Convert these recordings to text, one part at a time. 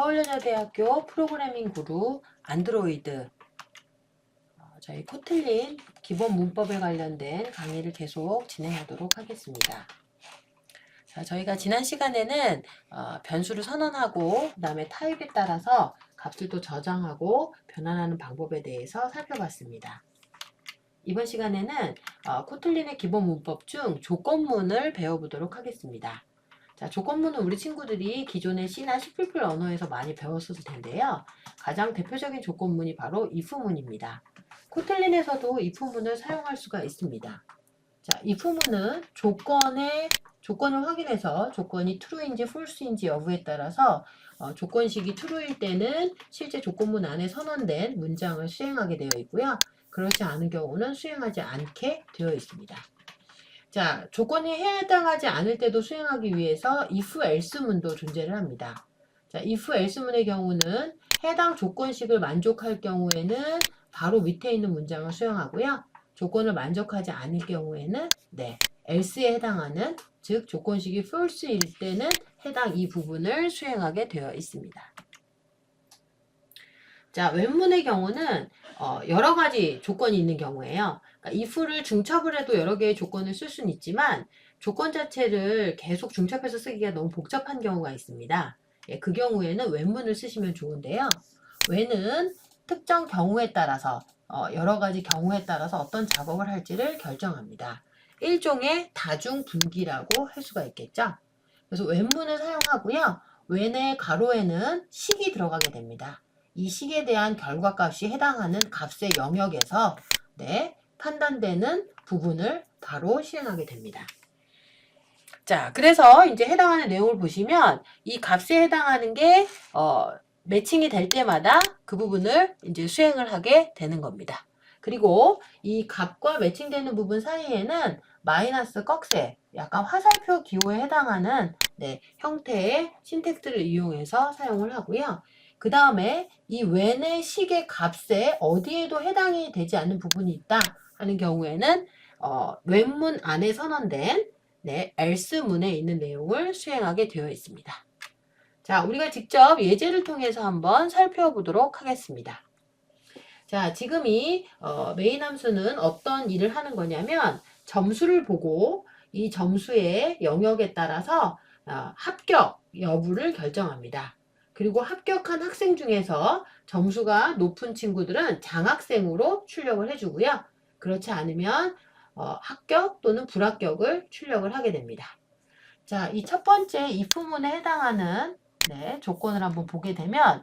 서울여자대학교 프로그래밍 그룹 안드로이드 저희 코틀린 기본 문법에 관련된 강의를 계속 진행하도록 하겠습니다. 자, 저희가 지난 시간에는 변수를 선언하고 그 다음에 타입에 따라서 값을 또 저장하고 변환하는 방법에 대해서 살펴봤습니다. 이번 시간에는 코틀린의 기본 문법 중 조건문을 배워보도록 하겠습니다. 자, 조건문은 우리 친구들이 기존의 C나 C++ 언어에서 많이 배웠을 텐데요. 가장 대표적인 조건문이 바로 if문입니다. 코틀린에서도 if문을 사용할 수가 있습니다. 자, if문은 조건을 확인해서 조건이 true인지 false인지 여부에 따라서 조건식이 true일 때는 실제 조건문 안에 선언된 문장을 수행하게 되어 있고요. 그렇지 않은 경우는 수행하지 않게 되어 있습니다. 자, 조건이 해당하지 않을 때도 수행하기 위해서 if else 문도 존재를 합니다. 자, if else 문의 경우는 해당 조건식을 만족할 경우에는 바로 밑에 있는 문장을 수행하고요. 조건을 만족하지 않을 경우에는 else에 해당하는, 즉 조건식이 false일 때는 해당 이 부분을 수행하게 되어 있습니다. 자, when 경우는 여러 가지 조건이 있는 경우에요. 그러니까 if를 중첩을 해도 여러 개의 조건을 쓸 수는 있지만 조건 자체를 계속 중첩해서 쓰기가 너무 복잡한 경우가 있습니다. 그 경우에는 when문을 쓰시면 좋은데요. when은 특정 경우에 따라서 여러 가지 경우에 따라서 어떤 작업을 할지를 결정합니다. 일종의 다중분기라고 할 수가 있겠죠. 그래서 when문을 사용하고요. when의 가로에는 식이 들어가게 됩니다. 이 식에 대한 결과값이 해당하는 값의 영역에서 판단되는 부분을 바로 실행하게 됩니다. 자, 그래서 이제 해당하는 내용을 보시면 이 값에 해당하는 게 매칭이 될 때마다 그 부분을 이제 수행을 하게 되는 겁니다. 그리고 이 값과 매칭되는 부분 사이에는 마이너스 꺽쇠, 약간 화살표 기호에 해당하는 형태의 신텍스를 이용해서 사용을 하고요. 그 다음에 이 when의 식의 값에 어디에도 해당이 되지 않는 부분이 있다 하는 경우에는 when문 안에 선언된 else문에 있는 내용을 수행하게 되어 있습니다. 자, 우리가 직접 예제를 통해서 한번 살펴보도록 하겠습니다. 자, 지금 이 메인 함수는 어떤 일을 하는 거냐면 점수를 보고 이 점수의 영역에 따라서 합격 여부를 결정합니다. 그리고 합격한 학생 중에서 점수가 높은 친구들은 장학생으로 출력을 해주고요. 그렇지 않으면 합격 또는 불합격을 출력을 하게 됩니다. 자, 이 첫 번째 if문에 해당하는 조건을 한번 보게 되면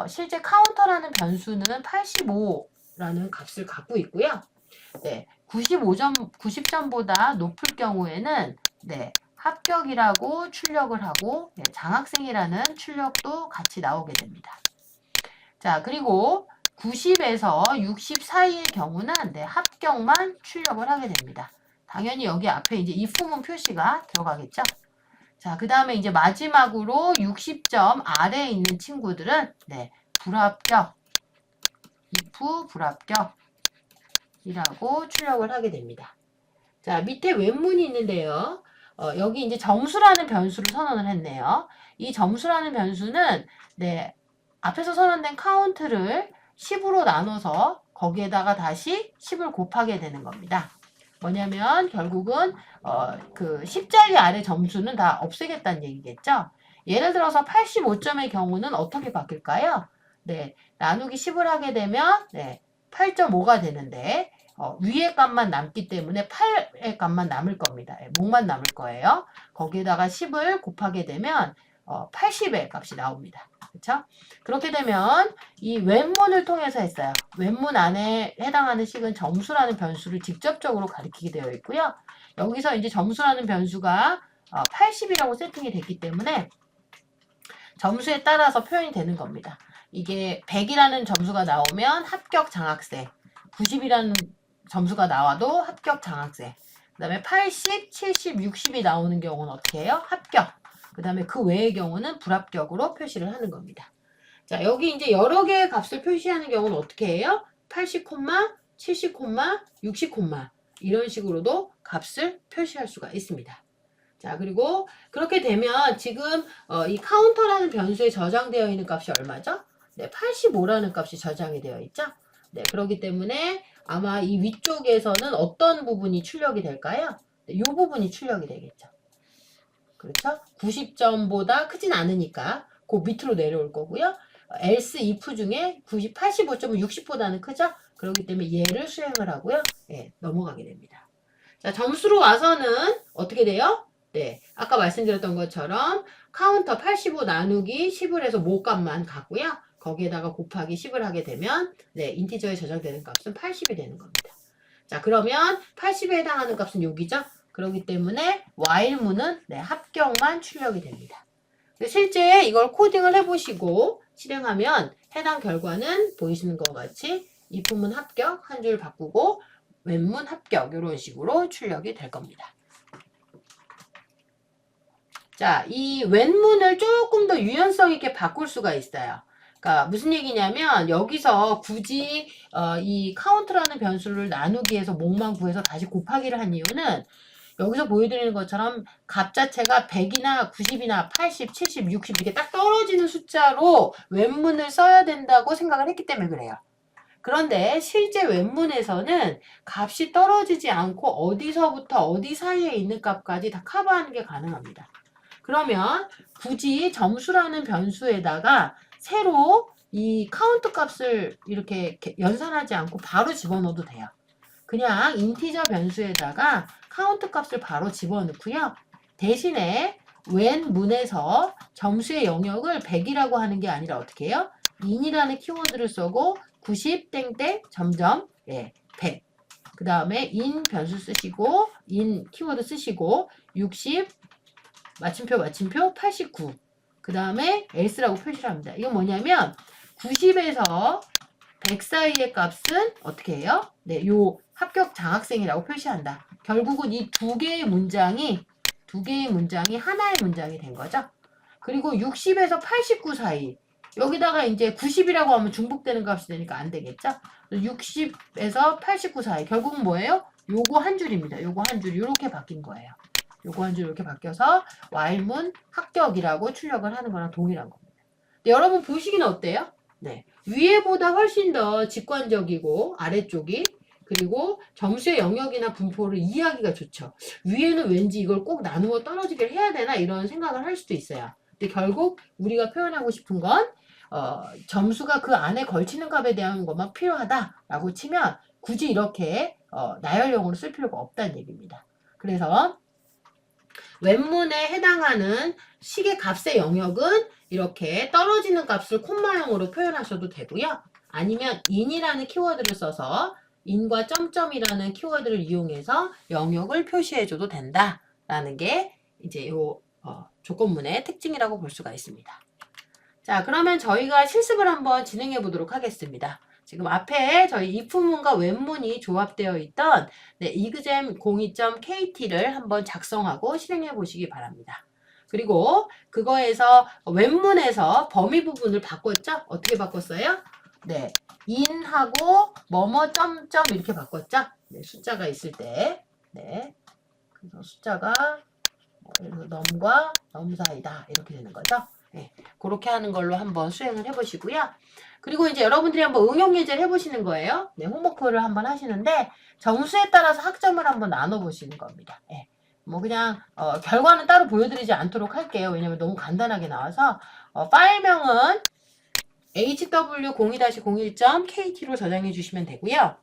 실제 카운터라는 변수는 85라는 값을 갖고 있고요. 90점보다 높을 경우에는 합격이라고 출력을 하고 장학생이라는 출력도 같이 나오게 됩니다. 자, 그리고 90에서 60 사이의 경우는 합격만 출력을 하게 됩니다. 당연히 여기 앞에 이제 if문 표시가 들어가겠죠. 자, 그 다음에 이제 마지막으로 60점 아래에 있는 친구들은 불합격, if 불합격이라고 출력을 하게 됩니다. 자, 밑에 when문이 있는데요. 여기 이제 점수라는 변수를 선언을 했네요. 이 점수라는 변수는 앞에서 선언된 카운트를 10으로 나눠서 거기에다가 다시 10을 곱하게 되는 겁니다. 뭐냐면 결국은 그 10자리 아래 점수는 다 없애겠다는 얘기겠죠. 예를 들어서 85점의 경우는 어떻게 바뀔까요? 나누기 10을 하게 되면 8.5가 되는데 위의 값만 남기 때문에 8의 값만 남을 겁니다. 목만 남을 거예요. 거기에다가 10을 곱하게 되면 80의 값이 나옵니다. 그렇죠? 그렇게 되면 이 when문을 통해서 했어요. when문 안에 해당하는 식은 점수라는 변수를 직접적으로 가리키게 되어 있고요. 여기서 이제 점수라는 변수가 80이라고 세팅이 됐기 때문에 점수에 따라서 표현이 되는 겁니다. 이게 100이라는 점수가 나오면 합격 장학생, 90이라는 점수가 나와도 합격 장학생, 그 다음에 80, 70, 60이 나오는 경우는 어떻게 해요? 합격. 그 다음에 그 외의 경우는 불합격으로 표시를 하는 겁니다. 자, 여기 이제 여러 개의 값을 표시하는 경우는 어떻게 해요? 80, 70, 60 이런 식으로도 값을 표시할 수가 있습니다. 자, 그리고 그렇게 되면 지금 이 카운터라는 변수에 저장되어 있는 값이 얼마죠? 네, 85라는 값이 저장이 되어 있죠? 네, 그렇기 때문에 아마 이 위쪽에서는 어떤 부분이 출력이 될까요? 네, 이 부분이 출력이 되겠죠. 그렇죠? 90점보다 크진 않으니까 그 밑으로 내려올 거고요. else if 중에 85점은 60보다는 크죠? 그렇기 때문에 얘를 수행을 하고요. 네, 넘어가게 됩니다. 자, 점수로 와서는 어떻게 돼요? 네, 아까 말씀드렸던 것처럼 카운터 85 나누기 10을 해서 모값만 갖고요. 거기에다가 곱하기 10을 하게 되면 네, 인티저에 저장되는 값은 80이 되는 겁니다. 자, 그러면 80에 해당하는 값은 여기죠? 그렇기 때문에 while문은 네, 합격만 출력이 됩니다. 실제 이걸 코딩을 해보시고 실행하면 해당 결과는 보이시는 것과 같이 if문 합격 한 줄 바꾸고 when문 합격 이런 식으로 출력이 될 겁니다. 자, 이 when문을 조금 더 유연성 있게 바꿀 수가 있어요. 그러니까 무슨 얘기냐면 여기서 굳이 이 카운트라는 변수를 나누기 위해서 목만 구해서 다시 곱하기를 한 이유는 여기서 보여드리는 것처럼 값 자체가 100이나 90이나 80, 70, 60 이렇게 딱 떨어지는 숫자로 when문을 써야 된다고 생각을 했기 때문에 그래요. 그런데 실제 when문에서는 값이 떨어지지 않고 어디서부터 어디 사이에 있는 값까지 다 커버하는 게 가능합니다. 그러면 굳이 점수라는 변수에다가 새로 이 카운트 값을 이렇게 연산하지 않고 바로 집어넣어도 돼요. 그냥 인티저 변수에다가 카운트 값을 바로 집어넣고요. 대신에 when문에서 점수의 영역을 100이라고 하는 게 아니라 어떻게 해요? in이라는 키워드를 쓰고 90 땡땡 점점 100. 그 다음에 in 변수 쓰시고 in 키워드 쓰시고 60 마침표 89. 그 다음에 else라고 표시를 합니다. 이건 뭐냐면 90에서 100 사이의 값은 어떻게 해요? 네, 요 합격 장학생이라고 표시한다. 결국은 이 두 개의 문장이 하나의 문장이 된 거죠. 그리고 60에서 89 사이 여기다가 이제 90이라고 하면 중복되는 값이 되니까 안 되겠죠? 60에서 89 사이 결국은 뭐예요? 요거 한 줄입니다. 요거 한 줄 이렇게 바뀐 거예요. 요거 한 줄 이렇게 바뀌어서 while문 합격이라고 출력을 하는 거랑 동일한 겁니다. 근데 여러분 보시기는 어때요? 네, 위에보다 훨씬 더 직관적이고 아래쪽이 그리고 점수의 영역이나 분포를 이해하기가 좋죠. 위에는 왠지 이걸 꼭 나누어 떨어지게 해야 되나 이런 생각을 할 수도 있어요. 근데 결국 우리가 표현하고 싶은 건 점수가 그 안에 걸치는 값에 대한 것만 필요하다라고 치면 굳이 이렇게 나열형으로 쓸 필요가 없다는 얘기입니다. 그래서 when문에 해당하는 식의 값의 영역은 이렇게 떨어지는 값을 콤마형으로 표현하셔도 되고요. 아니면 in이라는 키워드를 써서 in과 점점이라는 키워드를 이용해서 영역을 표시해줘도 된다라는 게 이제 요 조건문의 특징이라고 볼 수가 있습니다. 자, 그러면 저희가 실습을 한번 진행해 보도록 하겠습니다. 지금 앞에 저희 if문과 when문이 조합되어 있던 exam 02.kt를 한번 작성하고 실행해 보시기 바랍니다. 그리고 그거에서 when문에서 범위 부분을 바꿨죠? 어떻게 바꿨어요? 네, in하고 뭐뭐 점점 이렇게 바꿨죠? 네, 숫자가 있을 때. 네, 그래서 숫자가 넘과 넘 사이다 이렇게 되는 거죠. 네, 그렇게 하는 걸로 한번 수행을 해보시고요. 그리고 이제 여러분들이 한번 응용 예제를 해보시는 거예요. 네, 홈워크를 한번 하시는데 점수에 따라서 학점을 한번 나눠보시는 겁니다. 네, 뭐 그냥 결과는 따로 보여드리지 않도록 할게요. 왜냐면 너무 간단하게 나와서 파일명은 hw02-01.kt로 저장해 주시면 되고요.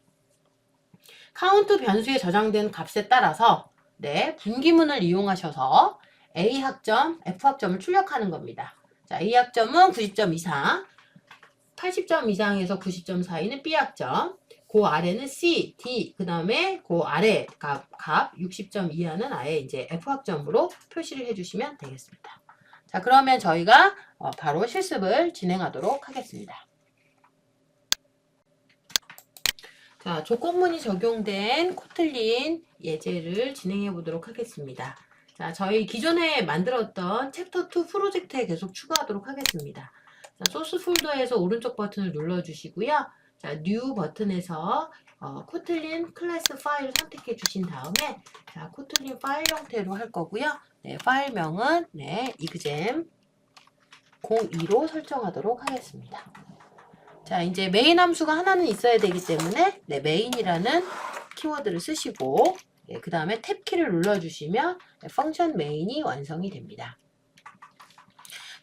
카운트 변수에 저장된 값에 따라서 네, 분기문을 이용하셔서 A학점, F학점을 출력하는 겁니다. 자, A학점은 90점 이상, 80점 이상에서 90점 사이는 B학점, 그 아래는 C, D, 그 다음에 그 아래 값 60점 이하는 아예 이제 F학점으로 표시를 해주시면 되겠습니다. 자, 그러면 저희가 바로 실습을 진행하도록 하겠습니다. 자, 조건문이 적용된 코틀린 예제를 진행해 보도록 하겠습니다. 자, 저희 기존에 만들었던 챕터 2 프로젝트에 계속 추가하도록 하겠습니다. 자, 소스 폴더에서 오른쪽 버튼을 눌러주시고요. 자, 뉴 버튼에서 코틀린 클래스 파일을 선택해 주신 다음에 자, 코틀린 파일 형태로 할 거고요. 네, 파일명은 네, exam 02로 설정하도록 하겠습니다. 자, 이제 메인 함수가 하나는 있어야 되기 때문에 네, 메인이라는 키워드를 쓰시고 네, 그 다음에 탭키를 눌러주시면 네, 펑션 메인이 완성이 됩니다.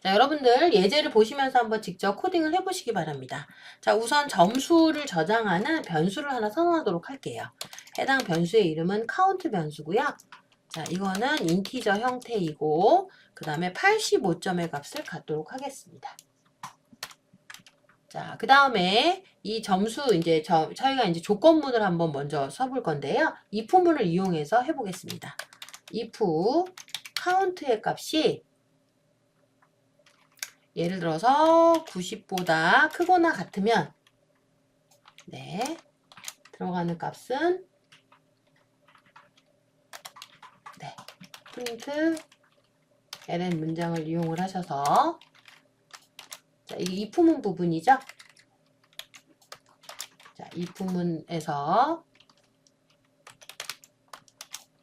자, 여러분들 예제를 보시면서 한번 직접 코딩을 해보시기 바랍니다. 자, 우선 점수를 저장하는 변수를 하나 선언하도록 할게요. 해당 변수의 이름은 count 변수고요. 자, 이거는 인티저 형태이고 그 다음에 85점의 값을 갖도록 하겠습니다. 자, 그 다음에 이 점수 이제 저희가 이제 조건문을 한번 먼저 써볼 건데요. if문을 이용해서 해보겠습니다. if count의 값이 예를 들어서 90보다 크거나 같으면 네, 들어가는 값은 네, 프린트 ln 문장을 이용을 하셔서 자, 이 if문 부분이죠. 자, if문에서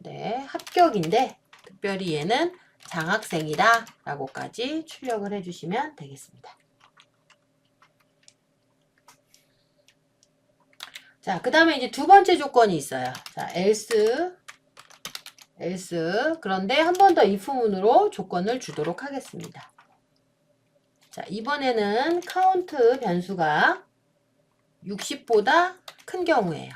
네, 합격인데 특별히 얘는 장학생이다 라고까지 출력을 해주시면 되겠습니다. 자, 그 다음에 이제 두 번째 조건이 있어요. 자, else 그런데 한 번 더 if문으로 조건을 주도록 하겠습니다. 자, 이번에는 count 변수가 60보다 큰 경우예요.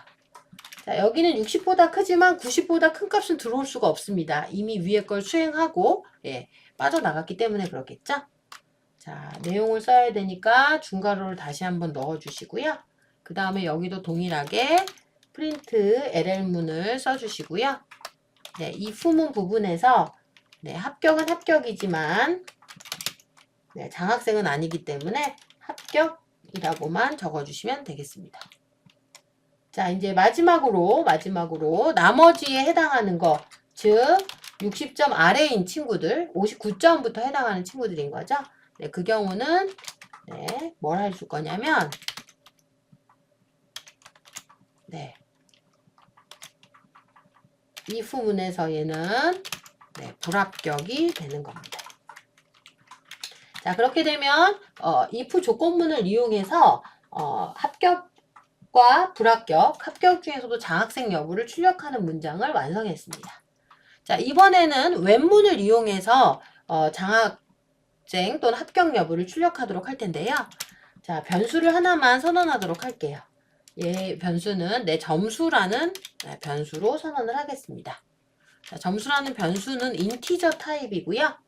자, 여기는 60보다 크지만 90보다 큰 값은 들어올 수가 없습니다. 이미 위에 걸 수행하고 예, 빠져나갔기 때문에 그렇겠죠? 자, 내용을 써야 되니까 중괄호를 다시 한번 넣어주시고요. 그 다음에 여기도 동일하게 프린트 LL문을 써주시고요. 네, 이 if문 부분에서 네, 합격은 합격이지만 네, 장학생은 아니기 때문에 합격이라고만 적어주시면 되겠습니다. 자, 이제 마지막으로 나머지에 해당하는 거, 즉 60점 아래인 친구들, 59점부터 해당하는 친구들인 거죠. 네, 그 경우는 네, 뭘 해줄 거냐면 네, if문에서 얘는 네, 불합격이 되는 겁니다. 자, 그렇게 되면 if 조건문을 이용해서 합격과 불합격, 합격 중에서도 장학생 여부를 출력하는 문장을 완성했습니다. 자, 이번에는 웹문을 이용해서 장학생 또는 합격 여부를 출력하도록 할 텐데요. 자, 변수를 하나만 선언하도록 할게요. 얘 변수는 내 점수라는 변수로 선언을 하겠습니다. 자, 점수라는 변수는 인티저 타입이고요.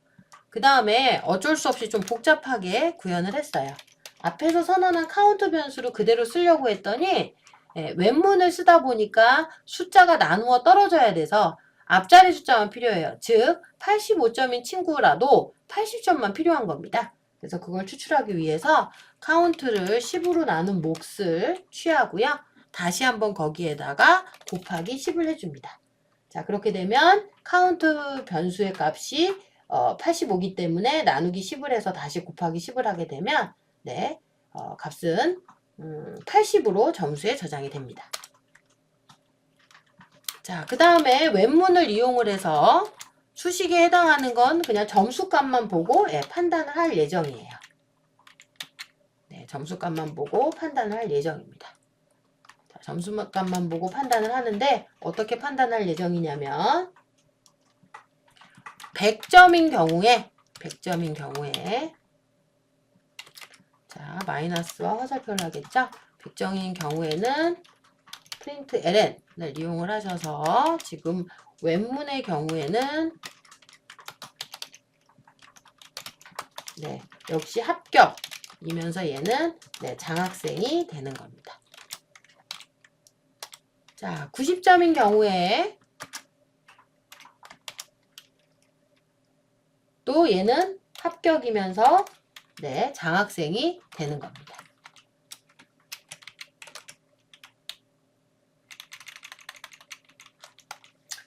그 다음에 어쩔 수 없이 좀 복잡하게 구현을 했어요. 앞에서 선언한 카운트 변수를 그대로 쓰려고 했더니 웹문을 쓰다 보니까 숫자가 나누어 떨어져야 돼서 앞자리 숫자만 필요해요. 즉 85점인 친구라도 80점만 필요한 겁니다. 그래서 그걸 추출하기 위해서 카운트를 10으로 나눈 몫을 취하고요. 다시 한번 거기에다가 곱하기 10을 해줍니다. 자, 그렇게 되면 카운트 변수의 값이 85이기 때문에 나누기 10을 해서 다시 곱하기 10을 하게 되면 네, 값은 80으로 점수에 저장이 됩니다. 자, 그 다음에 웹문을 이용을 해서 수식에 해당하는 건 그냥 점수값만 보고 판단을 할 예정이에요. 네, 점수값만 보고 판단을 할 예정입니다. 자, 점수값만 보고 판단을 하는데 어떻게 판단할 예정이냐면 100점인 경우에 자, 마이너스와 화살표를 하겠죠? 100점인 경우에는 프린트 ln을 이용을 하셔서 지금 웹문의 경우에는 네, 역시 합격이면서 얘는 네, 장학생이 되는 겁니다. 자, 90점인 경우에 또 얘는 합격이면서 네, 장학생이 되는 겁니다.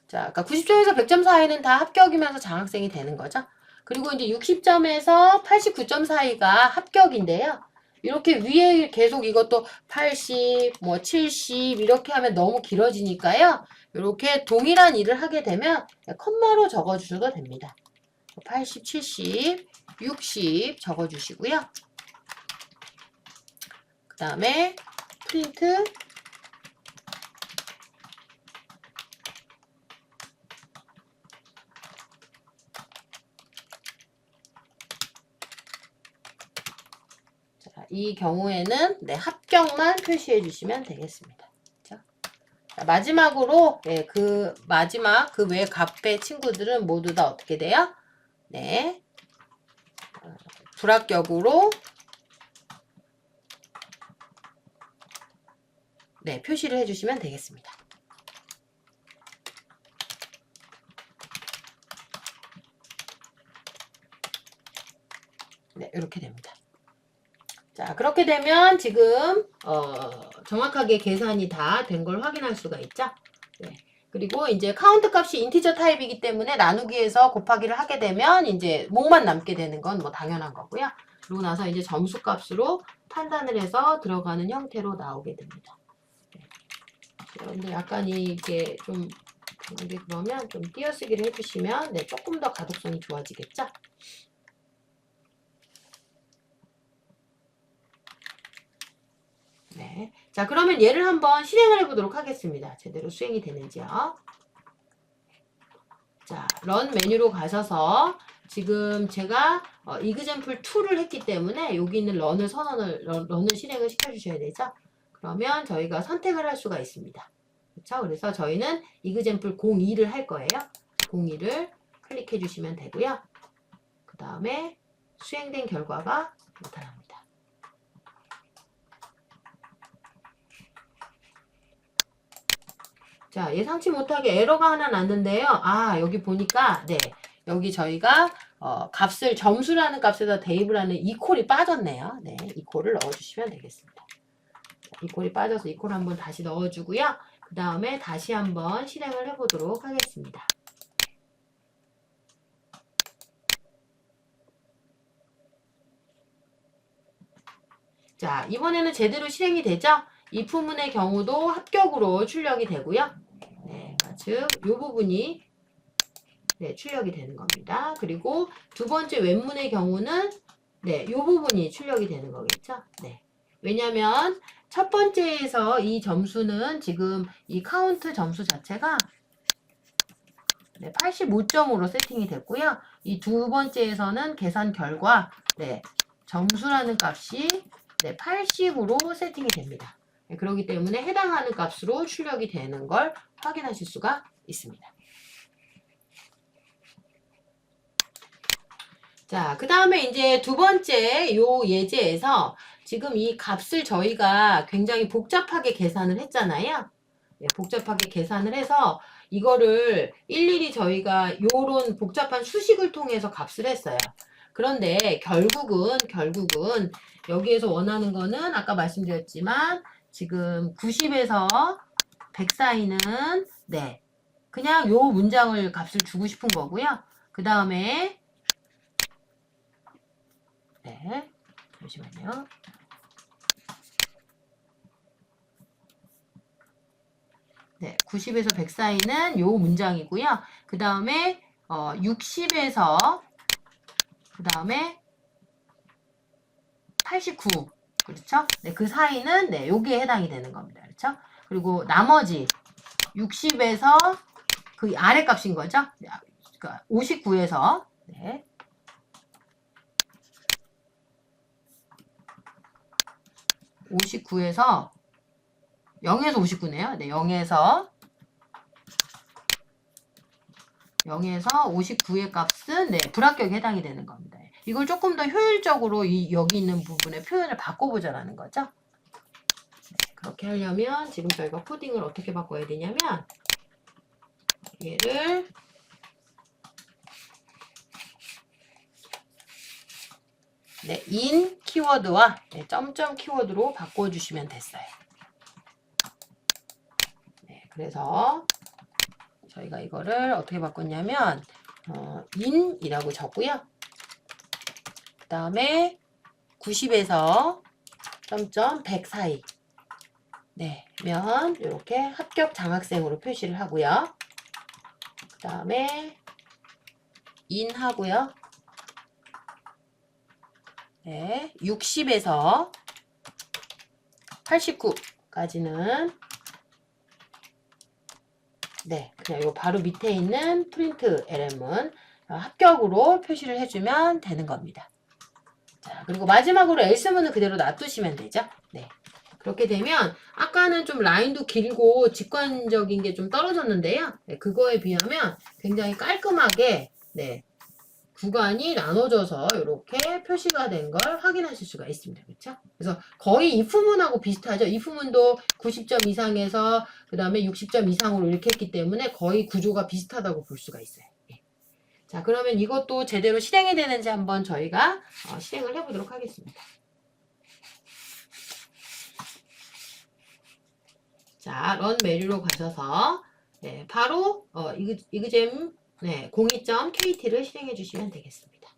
자, 아까 90점에서 100점 사이는 다 합격이면서 장학생이 되는 거죠. 그리고 이제 60점에서 89점 사이가 합격인데요. 이렇게 위에 계속 이것도 80, 뭐 70 이렇게 하면 너무 길어지니까요. 이렇게 동일한 일을 하게 되면 컴마로 적어주셔도 됩니다. 80, 70, 60 적어주시고요. 그 다음에 프린트. 자, 이 경우에는 네, 합격만 표시해 주시면 되겠습니다. 자, 마지막으로 네, 그 마지막 그 외 값의 친구들은 모두 다 어떻게 돼요? 네, 불합격으로 네, 표시를 해주시면 되겠습니다. 네, 이렇게 됩니다. 자, 그렇게 되면 지금 정확하게 계산이 다 된 걸 확인할 수가 있죠. 네. 그리고 이제 카운트 값이 인티저 타입이기 때문에 나누기에서 곱하기를 하게 되면 이제 목만 남게 되는 건 뭐 당연한 거고요. 그러고 나서 이제 점수 값으로 판단을 해서 들어가는 형태로 나오게 됩니다. 네. 여러분들 약간 이게 좀 그러면 좀 띄어쓰기를 해주시면 네, 조금 더 가독성이 좋아지겠죠? 네. 자, 그러면 얘를 한번 실행을 해보도록 하겠습니다. 제대로 수행이 되는지요. 자, 런 메뉴로 가셔서 지금 제가 이그젠플 2를 했기 때문에 여기 있는 런을 런을 실행을 시켜주셔야 되죠. 그러면 저희가 선택을 할 수가 있습니다. 그렇죠? 그래서 저희는 이그젠플 02를 할 거예요. 02를 클릭해 주시면 되고요. 그 다음에 수행된 결과가 나타납니다. 자, 예상치 못하게 에러가 하나 났는데요. 아, 여기 보니까, 네. 여기 저희가, 값을, 점수라는 값에다 대입을 하는 이퀄이 빠졌네요. 네. 이퀄을 넣어주시면 되겠습니다. 이퀄이 빠져서 이퀄 한번 다시 넣어주고요. 그 다음에 다시 한번 실행을 해보도록 하겠습니다. 자, 이번에는 제대로 실행이 되죠? 이 부분의 경우도 합격으로 출력이 되고요. 네, 즉, 이 부분이 네, 출력이 되는 겁니다. 그리고 두 번째 웹문의 경우는 네, 이 부분이 출력이 되는 거겠죠? 네. 왜냐면 첫 번째에서 이 점수는 지금 이 카운트 점수 자체가 네, 85점으로 세팅이 됐고요. 이 두 번째에서는 계산 결과 네, 점수라는 값이 네, 80으로 세팅이 됩니다. 네, 그렇기 때문에 해당하는 값으로 출력이 되는 걸 확인하실 수가 있습니다. 자, 그 다음에 이제 두 번째 요 예제에서 지금 이 값을 저희가 굉장히 복잡하게 계산을 했잖아요. 네, 복잡하게 계산을 해서 이거를 일일이 저희가 요런 복잡한 수식을 통해서 값을 했어요. 그런데 결국은 여기에서 원하는 거는 아까 말씀드렸지만 지금 90에서 100 사이는 네, 그냥 요 문장을 값을 주고 싶은 거고요. 그 다음에 네, 잠시만요. 네, 90에서 100 사이는 요 문장이고요. 그 다음에 60에서 그 다음에 89 그렇죠? 네, 그 사이는 네, 요게 해당이 되는 겁니다. 그렇죠? 그리고 나머지 60에서 그 아래 값인 거죠? 네, 그러니까 59에서 네. 59에서 0에서 59네요. 네, 0에서 59의 값은 네, 불합격에 해당이 되는 겁니다. 이걸 조금 더 효율적으로 여기 있는 부분에 표현을 바꿔보자라는 거죠. 네, 그렇게 하려면 지금 저희가 코딩을 어떻게 바꿔야 되냐면 얘를 네, in 키워드와 네, 점점 키워드로 바꿔주시면 됐어요. 네, 그래서 저희가 이거를 어떻게 바꿨냐면 in이라고 적고요. 그 다음에 90에서 점점 100 사이. 네, 면 이렇게 합격 장학생으로 표시를 하고요. 그 다음에 인 하고요. 네, 60에서 89까지는 네, 그냥 요 바로 밑에 있는 프린트 LM은 합격으로 표시를 해주면 되는 겁니다. 자, 그리고 마지막으로 엘스문은 그대로 놔두시면 되죠. 네. 그렇게 되면 아까는 좀 라인도 길고 직관적인 게 좀 떨어졌는데요. 네, 그거에 비하면 굉장히 깔끔하게 네, 구간이 나눠져서 이렇게 표시가 된 걸 확인하실 수가 있습니다. 그렇죠? 그래서 거의 if문하고 비슷하죠. if문도 90점 이상에서 그 다음에 60점 이상으로 이렇게 했기 때문에 거의 구조가 비슷하다고 볼 수가 있어요. 예. 자, 그러면 이것도 제대로 실행이 되는지 한번 저희가 실행을 해보도록 하겠습니다. 자, 런 메뉴로 가셔서 네, 바로 이그잼 네, 02.kt를 실행해 주시면 되겠습니다.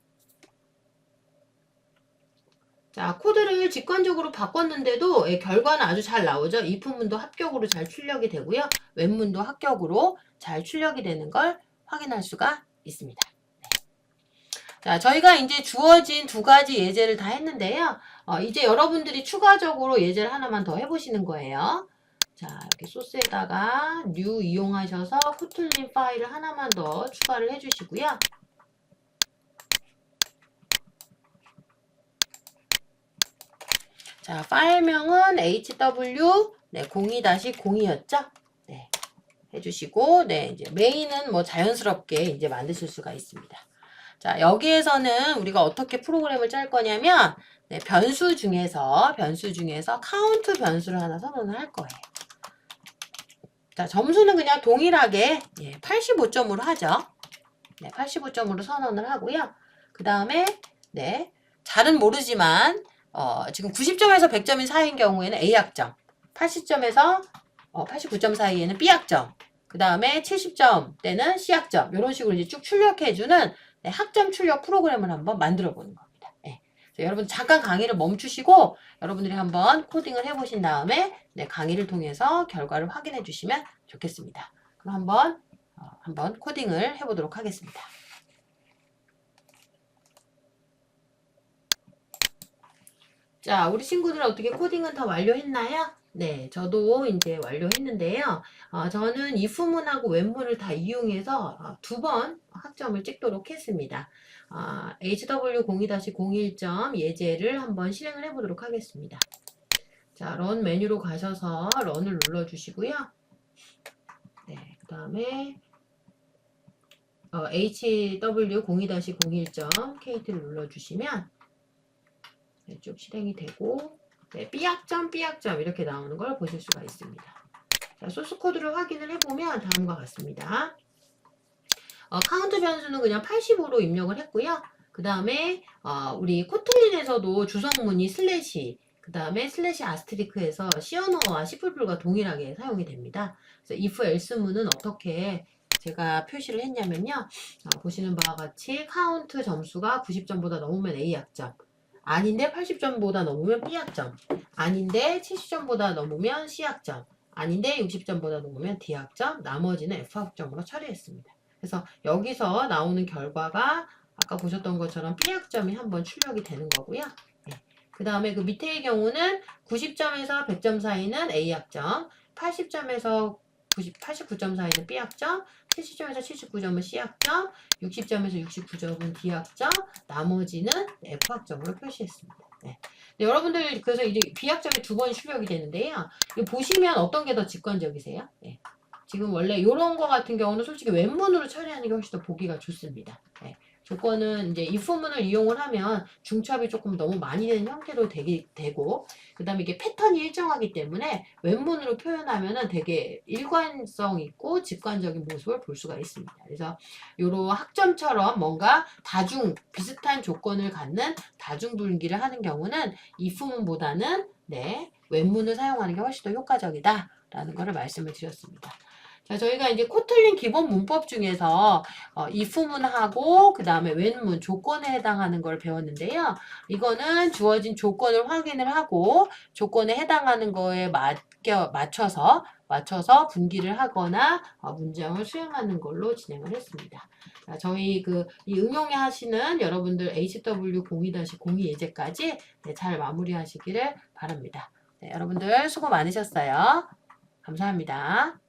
자, 코드를 직관적으로 바꿨는데도 결과는 아주 잘 나오죠. if문도 합격으로 잘 출력이 되고요. 웹문도 합격으로 잘 출력이 되는 걸 확인할 수가 있습니다. 네. 자, 저희가 이제 주어진 두 가지 예제를 다 했는데요. 이제 여러분들이 추가적으로 예제를 하나만 더 해보시는 거예요. 자, 이렇게 소스에다가 new 이용하셔서 코틀린 파일을 하나만 더 추가를 해주시고요. 자, 파일명은 hw 02-02였죠? 네. 해주시고, 네, 이제 메인은 뭐 자연스럽게 이제 만드실 수가 있습니다. 자, 여기에서는 우리가 어떻게 프로그램을 짤 거냐면, 네, 변수 중에서 카운트 변수를 하나 선언을 할 거예요. 자, 점수는 그냥 동일하게 85점으로 하죠. 네, 85점으로 선언을 하고요. 그 다음에 네, 잘은 모르지만 지금 90점에서 100점인 사이인 경우에는 A학점, 80점에서 89점 사이에는 B학점, 그 다음에 70점 때는 C학점, 이런 식으로 이제 쭉 출력해주는 네, 학점 출력 프로그램을 한번 만들어 보는 겁니다. 네. 여러분 잠깐 강의를 멈추시고 여러분들이 한번 코딩을 해보신 다음에 네, 강의를 통해서 결과를 확인해 주시면 좋겠습니다. 그럼 한번 코딩을 해보도록 하겠습니다. 자, 우리 친구들은 어떻게 코딩은 다 완료했나요? 네, 저도 이제 완료했는데요. 저는 if문하고 web문을 다 이용해서 두 번 학점을 찍도록 했습니다. hw02-01점 예제를 한번 실행을 해보도록 하겠습니다. 자, 런 메뉴로 가셔서 런을 눌러주시고요. 네, 그 다음에 hw02-01점 kt를 눌러주시면 네, 쭉 실행이 되고 네, B학점, B학점 이렇게 나오는 걸 보실 수가 있습니다. 자, 소스 코드를 확인을 해보면 다음과 같습니다. 카운트 변수는 그냥 80으로 입력을 했고요. 그 다음에 우리 코틀린에서도 주성문이 슬래시, 그 다음에 슬래시 아스트리크에서 C 언어와 C++과 동일하게 사용이 됩니다. 그래서 if else문은 어떻게 제가 표시를 했냐면요. 보시는 바와 같이 카운트 점수가 90점보다 넘으면 A학점, 아닌데 80점보다 넘으면 B학점, 아닌데 70점보다 넘으면 C학점, 아닌데 60점보다 넘으면 D학점, 나머지는 F학점으로 처리했습니다. 그래서 여기서 나오는 결과가 아까 보셨던 것처럼 B학점이 한번 출력이 되는 거고요. 네. 그 다음에 그 밑에의 경우는 90점에서 100점 사이는 A학점, 80점에서 89점 사이는 B학점, 70점에서 79점은 C학점, 60점에서 69점은 D학점, 나머지는 F학점으로 표시했습니다. 네. 네, 여러분들 그래서 이제 B학점이 두 번 출력이 되는데요. 이거 보시면 어떤 게 더 직관적이세요? 네. 지금 원래 이런 거 같은 경우는 솔직히 웹문으로 처리하는 게 훨씬 더 보기가 좋습니다. 네. 조건은 이제 if문을 이용을 하면 중첩이 조금 너무 많이 되는 형태로 되고 그 다음에 이게 패턴이 일정하기 때문에 웹문으로 표현하면은 되게 일관성 있고 직관적인 모습을 볼 수가 있습니다. 그래서 요런 학점처럼 뭔가 비슷한 조건을 갖는 다중분기를 하는 경우는 if문보다는 네, 웹문을 사용하는 게 훨씬 더 효과적이다 라는 것을 말씀을 드렸습니다. 자, 저희가 이제 코틀린 기본 문법 중에서 if문하고 그 다음에 when문 조건에 해당하는 걸 배웠는데요. 이거는 주어진 조건을 확인을 하고 조건에 해당하는 거에 맞춰서 분기를 하거나 문장을 수행하는 걸로 진행을 했습니다. 자, 저희 이 응용해 하시는 여러분들 HW02-02 예제까지 네, 잘 마무리하시기를 바랍니다. 네, 여러분들 수고 많으셨어요. 감사합니다.